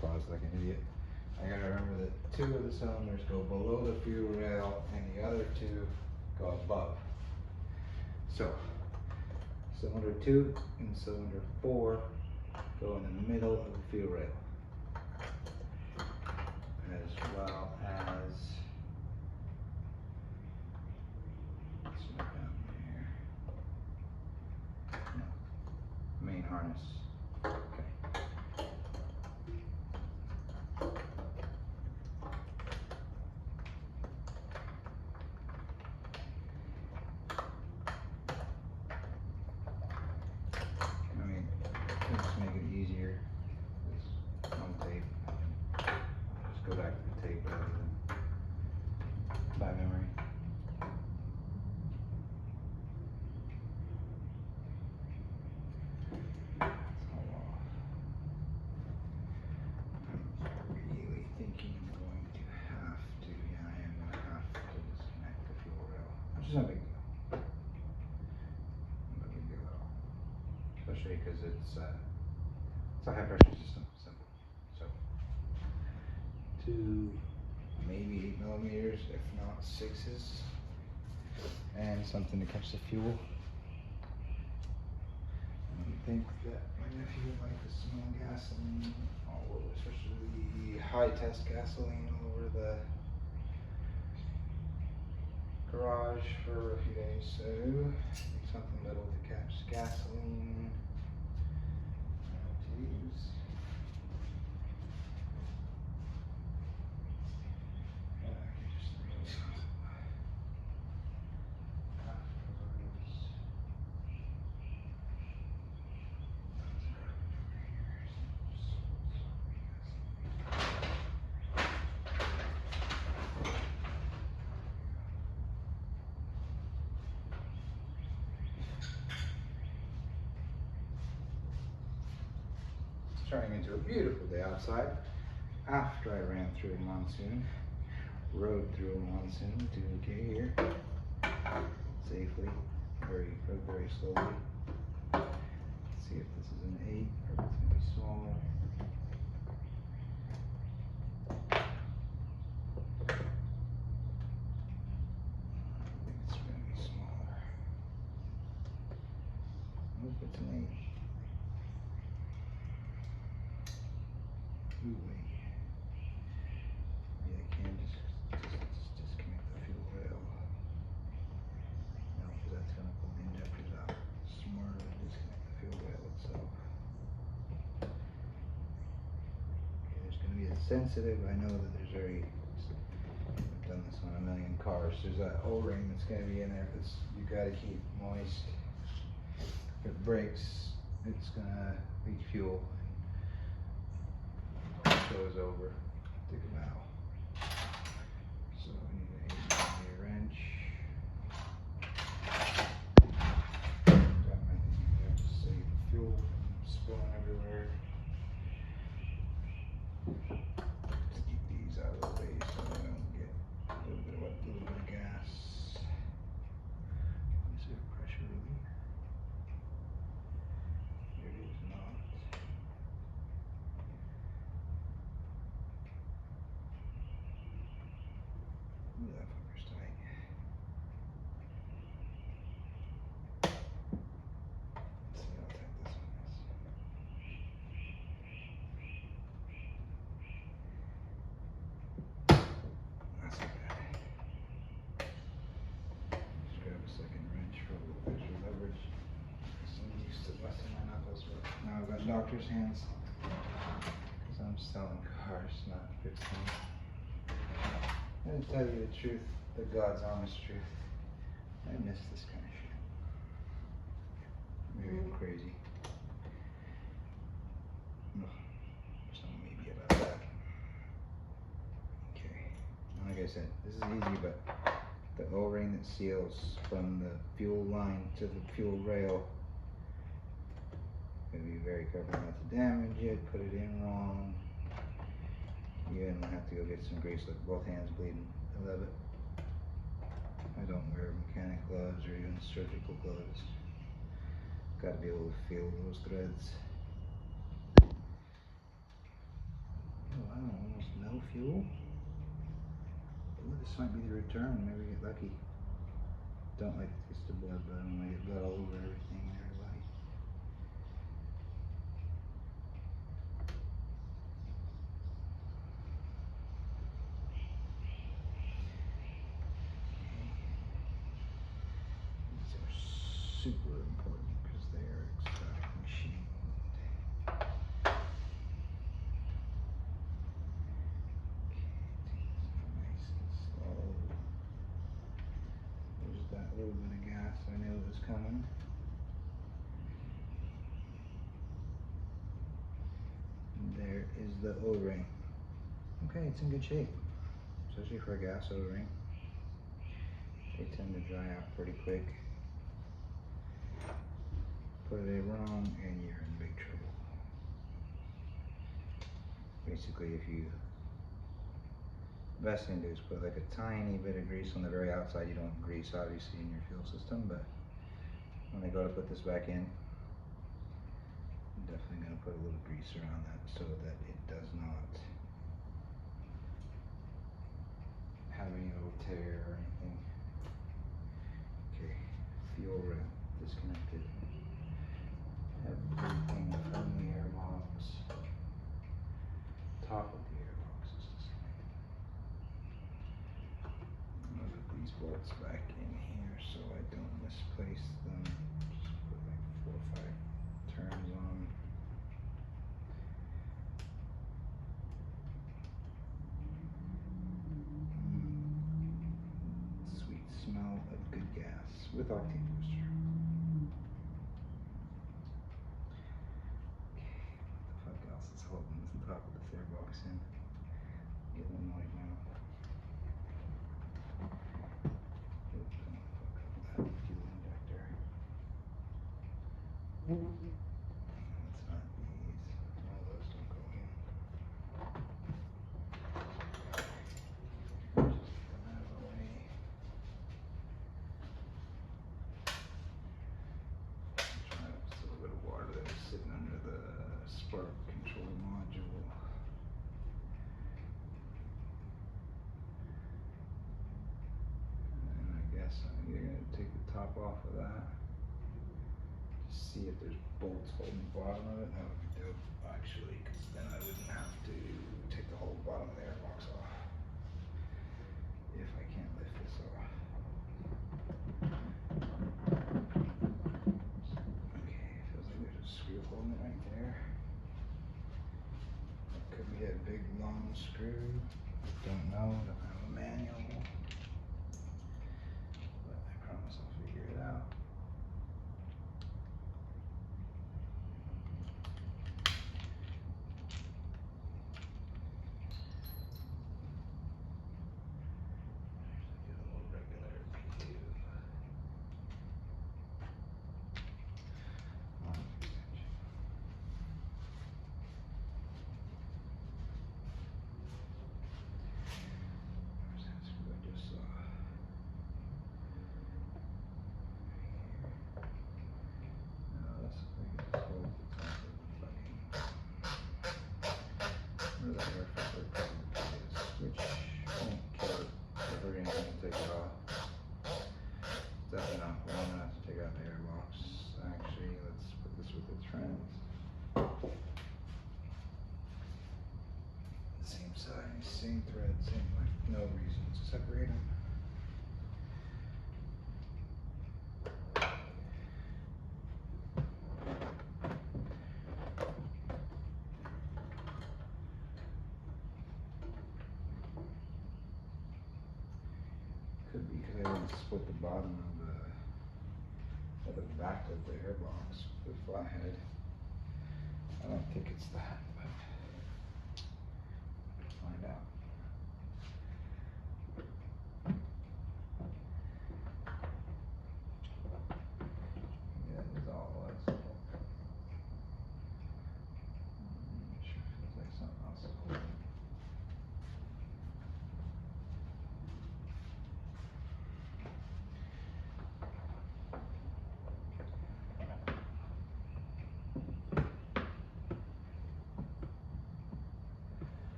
pause like an idiot. I gotta remember that 2 of the cylinders go below the fuel rail and the other 2 go above. So, cylinder 2 and cylinder 4 go in the middle of the fuel rail, as well as down here. No, main harness. Okay. I mean, let's make it easier. This one tape. Just go back to the tape rather than by memory. That's all off. I'm really thinking I'm going to have to, yeah, I am going to have to disconnect the fuel rail, which is no big deal. No big deal at all. Especially because it's a high pressure system, simple. So, 2, maybe 8 millimeters, if not 6s, and something to catch the fuel. I don't think that my nephew would like the smell of gasoline all over, especially high test gasoline all over the garage for a few days. So, need something little to catch gasoline. To use. Turning into a beautiful day outside after I ran through a monsoon, rode through a monsoon to get here safely, very slowly. Let's see if this is an 8 or if it's going to be smaller. I think it's going to be smaller. Nope, it's an 8. Ooh, wait. Maybe I can just disconnect the fuel rail. No, because that's going to pull the injectors out. It's smarter to disconnect the fuel rail itself. Okay, there's going to be a sensitive. I know that there's I've done this on a million cars. There's that O-ring that's going to be in there because you got to keep moist. If it breaks, it's going to leak fuel. Goes over the canal. So we need an 8mm wrench. Got my thing there to save the fuel from spilling everywhere. Just keep these out of the way so I don't get a little bit of gas. Is there pressure relief? There is not. Ooh, that fucker's tight. Let's see how tight this one is. That's not bad. Just grab a second wrench for a little extra leverage. I'm used to busting my knuckles, but now I've got doctor's hands. Because I'm selling cars, not fixing them. I'm going to tell you the truth, the God's honest truth. I miss this kind of shit. Maybe I'm crazy. So maybe about that. Okay. Like I said, this is easy, but the O-ring that seals from the fuel line to the fuel rail, gotta be very careful not to damage it, put it in wrong. You're gonna have to go get some grease. Look, both hands bleeding. I love it. I don't wear mechanic gloves or even surgical gloves. Gotta be able to feel those threads. fuel. Ooh, this might be the return. Maybe we get lucky. Don't like to taste the blood, but I don't want to get blood all over everything and everybody. These are super important because they are exotic machined. Nice and slow. There's that little bit of gas I knew it was coming. And there is the O-ring. Okay, it's in good shape, especially for a gas O-ring. They tend to dry out pretty quick. Put it wrong and you're in big trouble. Basically, best thing to do is put like a tiny bit of grease on the very outside. You don't want grease obviously in your fuel system, but when I go to put this back in, I'm definitely going to put a little grease around that so that it does not have any little tear or anything. Okay, fuel rail disconnected. Everything from the airbox, top of the airbox is disconnected. I'm gonna put these bolts back in here so I don't misplace them. Just put like 4 or 5 turns on. Sweet smell of good gas with octane booster. What the fuck else is holding the top of this airbox in? Getting annoyed now. Oops, don't fuck up that fuel injector. That's not these. No, those don't go in. Just get them out of the way. Try to just a little bit of water that was sitting under the spark control module. And I guess I'm either going to take the top off of that. Just see if there's bolts holding the bottom of it. That would be dope, actually, because then I wouldn't have to take the whole bottom of the airbox off. If I can't lift this off. Okay, feels like there's a screw holding it right there. That could be a big long screw. Don't know, don't have a manual. But I promise I'll figure it out. There's like a little regular P2. Extension. Where's that screw I just saw? No, this looks like it just holds the top of the fucking. Where the air filter probably is, which won't kill it or hurt anything to take it off. Definitely not long enough to take out the airbox. Actually, let's put this with the trends. Same size, same thread, same length. No reason to separate them. Could be because I didn't split the bottom of the back of the airbox with the flathead. I don't think it's that, but we'll find out. Yeah, that is all it was. Sure feels like something else is holding it.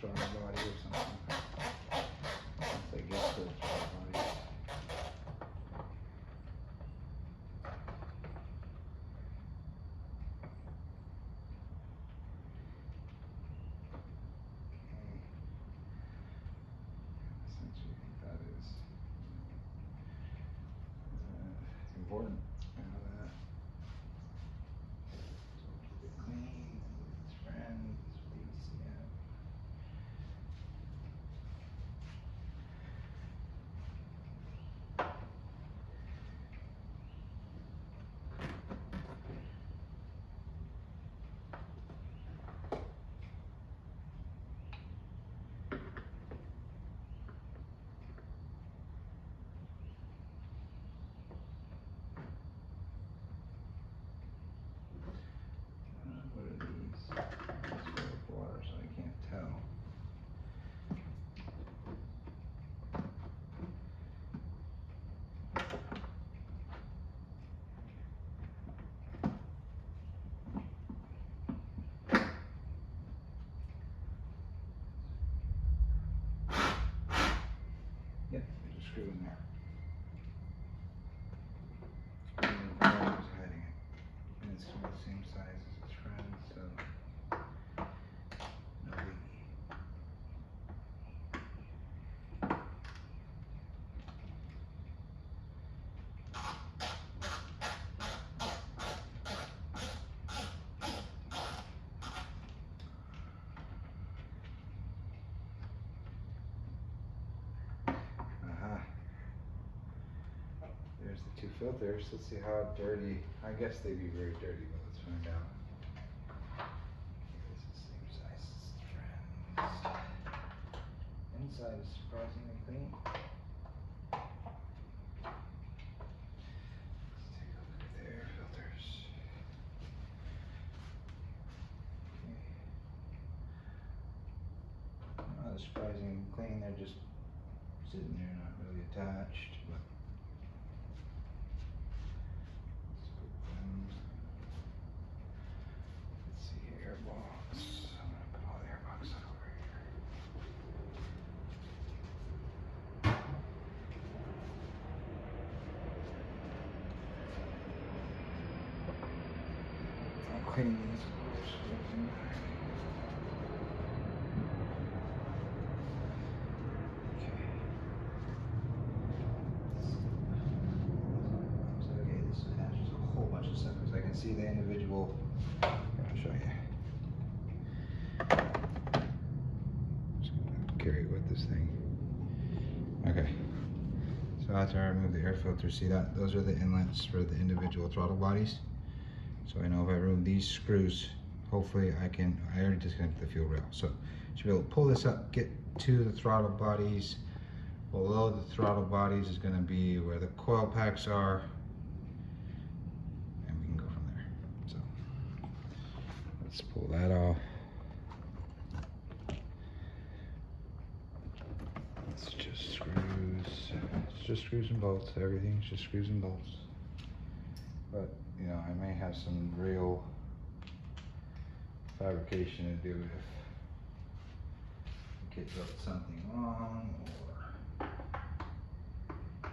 throttle body or something. Once I get to the throttle body. Essentially, that is important. I know that. So keep it clean. It's friends, VCM. What are these? It's full of water, so I can't tell. Yep, there's a screw in there. And the wire is hiding it. And it's the same size as its friend, so no biggie. Aha. There's the two filters. Let's see how dirty. I guess they'd be very dirty, but let's find out. It's the same size as its friends. Inside is surprisingly clean. Let's take a look at the air filters. Okay. They're surprisingly clean. They're just sitting there, not really attached, but let's put them. Let's see, airbox. I'm gonna put all the airbox over here. I'll clean these, of course. Doesn't matter. Okay, this attaches a whole bunch of stuff because I can see the individual. I'll show you. Just gonna carry it with this thing. Okay. So after I remove the air filter, see that? Those are the inlets for the individual throttle bodies. So I know if I remove these screws, hopefully I already disconnected the fuel rail. So I should be able to pull this up, get to the throttle bodies. Below the throttle bodies is going to be where the coil packs are, and we can go from there. So let's pull that off. It's just screws. It's just screws and bolts. Everything's just screws and bolts. But you know, I may have some real fabrication to do if the kid wrote something wrong, or a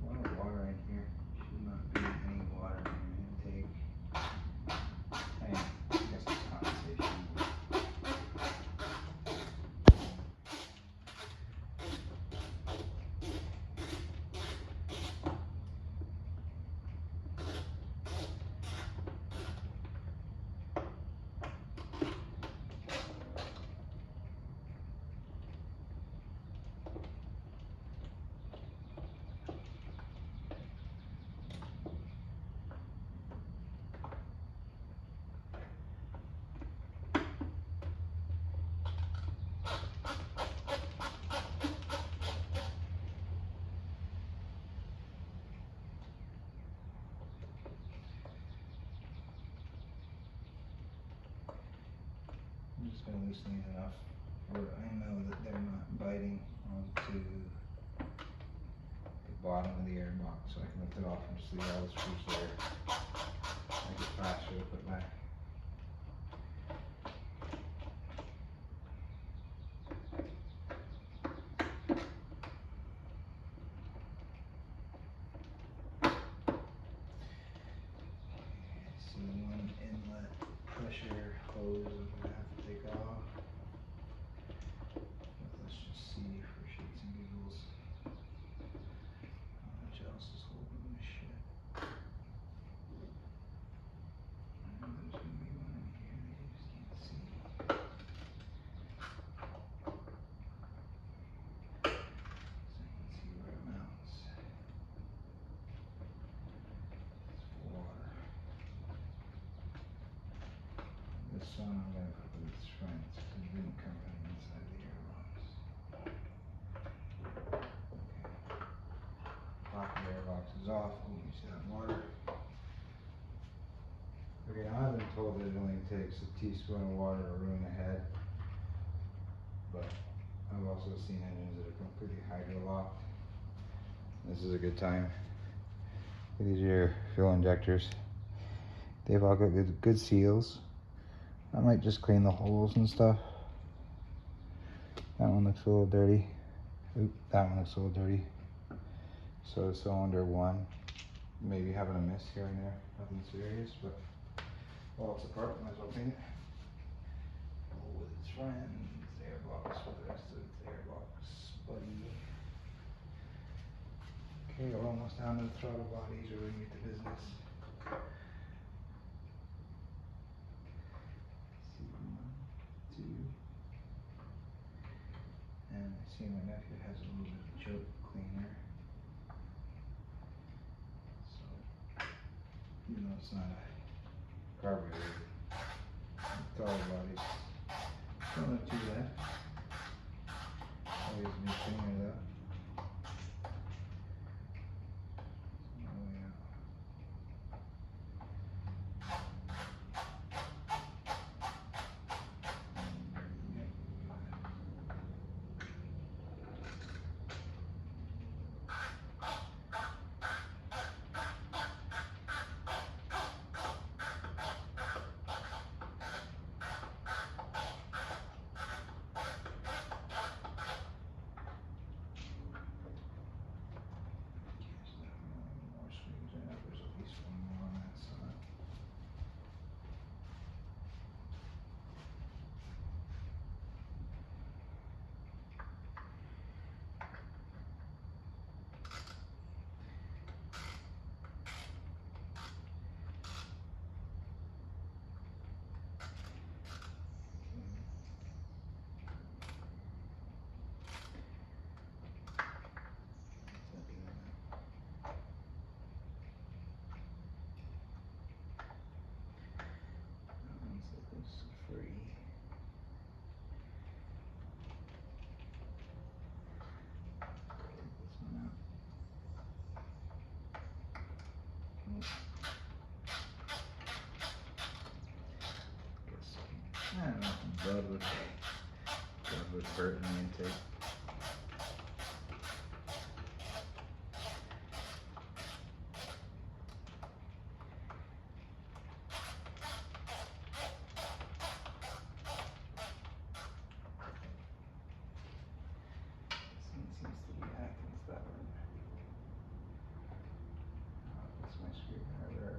lot of water in here. Should not be any water in your intake. I guess it's condensation. I'm just going to loosen these enough where I know that they're not biting onto the bottom of the airbox, so I can lift it off and just leave all the screws there. Make it faster to put back. pressure hose I'm gonna have to take off. But let's just see for shits and giggles how much else is holding this shit. I know there's gonna be one in here that you just can't see. So you can see where it mounts. It's for water. This one I'm gonna put with its friends because it didn't come from the inside of the airbox. Okay. Pop the airbox is off. Oh, you see that water? Okay, now I've been told that it only takes a teaspoon of water to ruin a head, but I've also seen engines that are completely hydro-locked. This is a good time. These are your fuel injectors. They've all got good seals. I might just clean the holes and stuff. That one looks a little dirty. Oop, that one looks a little dirty. So cylinder 1, maybe having a miss here and there. Nothing serious, but while it's apart, might as well clean it. Oh, with its friends, airbox for the rest of its airbox, buddy. Okay, we're almost down to the throttle bodies. We're gonna get to business. C1, 2, and I see my nephew has a little bit of choke cleaner. So, even though it's not a carburetor, throttle bodies don't look too bad. Always be cleaner though. Oh yeah. More screws in it. There's at least one more on that side. That one's free. Take this one out. Nope. Guess I don't know. Blood would hurt in the intake. This one seems to be acting stubborn. That's my screwdriver.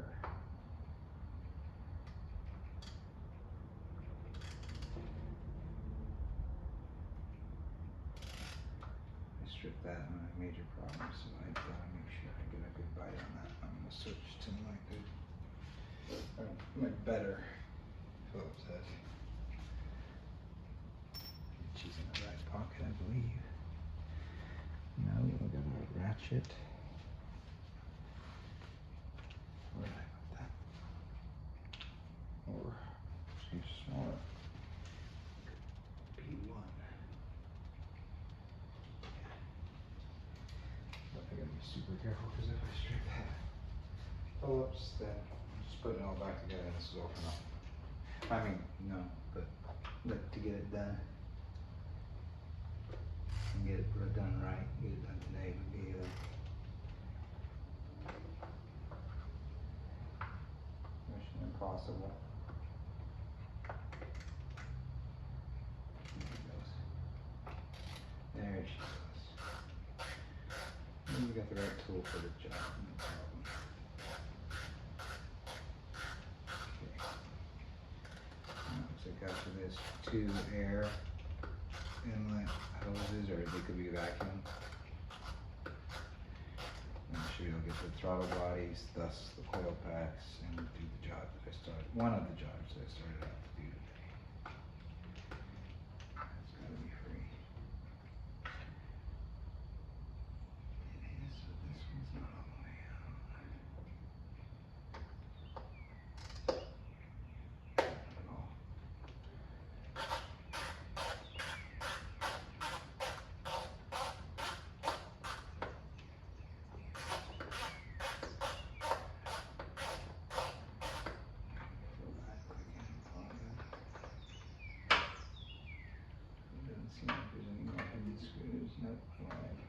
I stripped that on a major problem, so I gotta make sure I get a good bite on that. I'm gonna switch to my better Phillips head. She's in the right pocket, I believe. No, I got a ratchet. Where did I put that? Or she's smaller. P1. But I gotta be super careful because if I strip that Phillips, then I'm just putting it all back together and this is all for nothing. I mean, no, but to get it done and get it done right, get it done today would be mission impossible. There she goes. And you got the right tool for the job, no problem. Okay. after this 2 air inlet hoses, or they could be vacuum. And I should be able to get the throttle bodies, thus the coil packs, and do the job that I started. One of the jobs that I started out to do today. It's gotta be free. It is, but this one's not all the way out. Not at all. Doesn't seem like there's any more hidden screws. Nope, alive.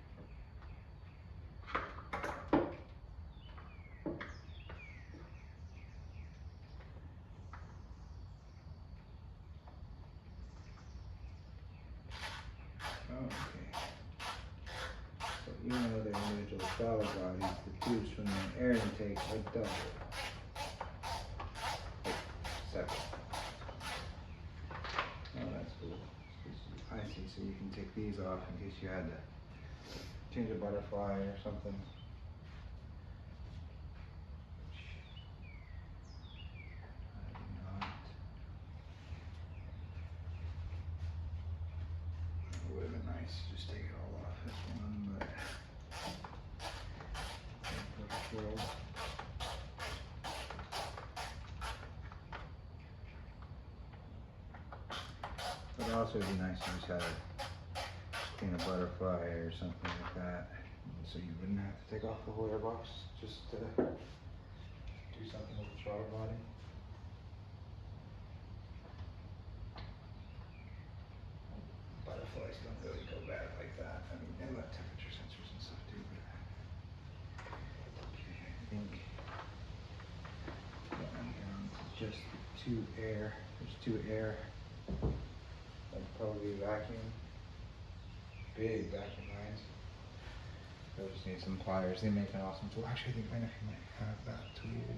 Oh, okay. So even though they're individual throttle bodies, the tubes from the air intake are double. Separate. Oh, that's cool. I see, so you can take these off in case you had to change a butterfly or something. I do not. It would have been nice to just take it all off this one, but perfect world. But it'd also be nice to just have a clean a butterfly or something like that, so you wouldn't have to take off the whole airbox just to do something with the throttle body. Butterflies don't really go bad like that. I mean, they let temperature sensors and stuff too, but okay, I think that one down to just 2 air. There's 2 air. That'd probably be vacuum. Big vacuum lines. I just need some pliers. They make an awesome tool. Actually, I think I might have that tool.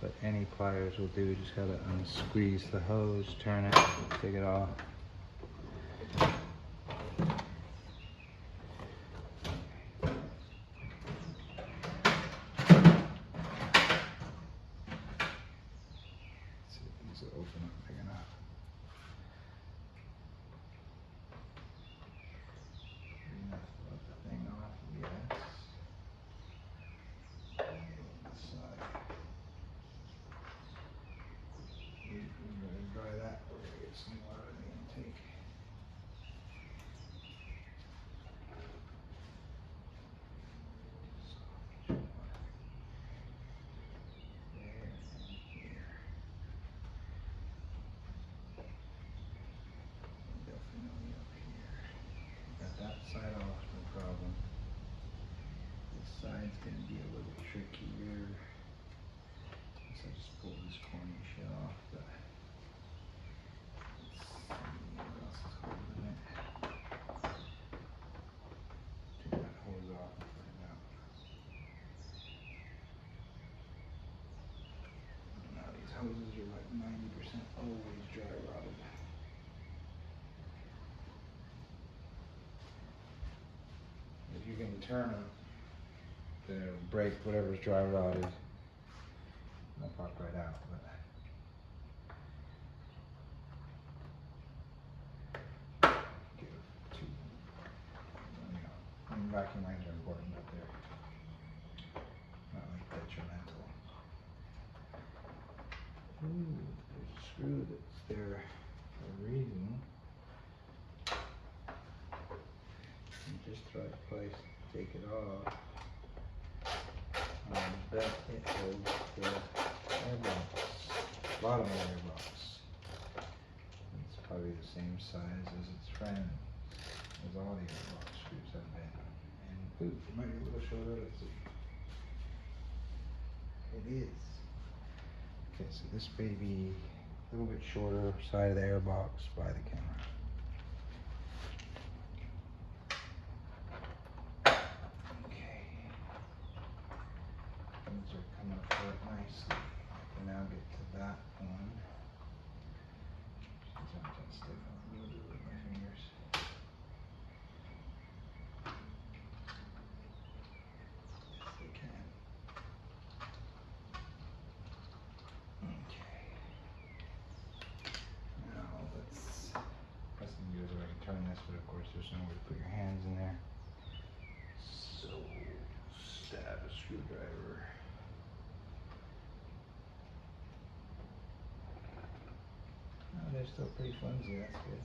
But any pliers will do. Just gotta unsqueeze the hose, turn it, take it off. Let's see if these will open up big enough. Enough to let the thing off, yes. This side. We're gonna dry that. We're gonna get some more out of the intake. So, there and here. Definitely up here. Got that side off, no problem. This side's gonna be a little trickier. So I just pull this corny shit off, but let's see what else is holding it. Take that hose off and put it out. Now these hoses are like 90% always dry rotted. If you can turn them, then it'll break whatever's dry rotted. They'll pop right out, but give two. I mean, vacuum lines are important, but they're not like detrimental. Ooh, there's a screw that's there for a reason. You just try to place, take it off. But it holds the airbox, bottom of the airbox. It's probably the same size as its friend, as all the airbox screws have been. And ooh, it might be a little shorter, let's see. It is. Okay, so this may be a little bit shorter side of the airbox by the camera. Okay. Things are coming apart nicely. that one. She's not that stiff. I'm gonna do it with my fingers. Yes, they can. Okay. Now let's. I was gonna do is I can turn this, but of course there's nowhere to put your hands in there. So stab a screwdriver. Oh, they're still pretty flimsy, that's good.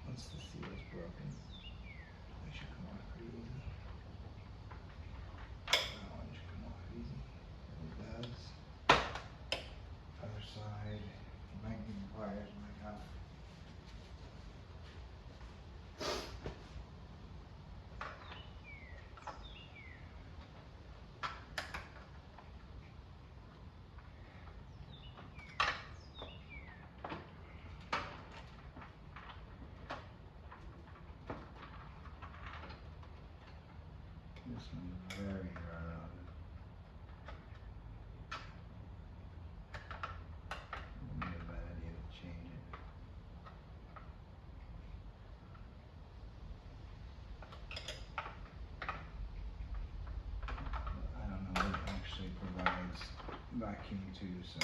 Once the seal is broken, they should come off pretty easy. That one should come off easy. It does. Other side, might need pliers, might not. This one's very dry. Wouldn't be a bad idea to change it. But I don't know what it actually provides vacuum to, so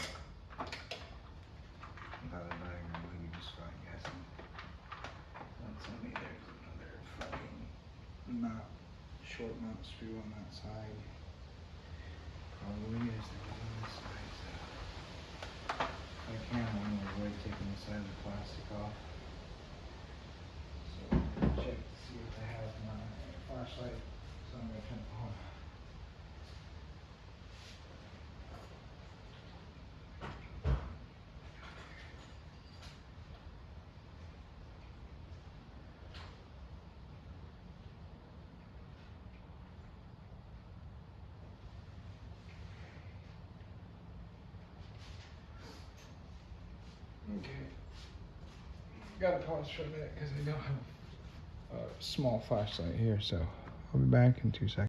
without a diagram we'd be just fine guessing. Don't tell me there's another fucking short mount screw on that side. Probably is. There was on this side, so if I can, I want to avoid taking the side of the plastic off. So I'm going to check to see if they have my flashlight. So I'm going to turn it on. Okay. Gotta pause for a minute because I don't have a small flashlight here, so I'll be back in 2 seconds.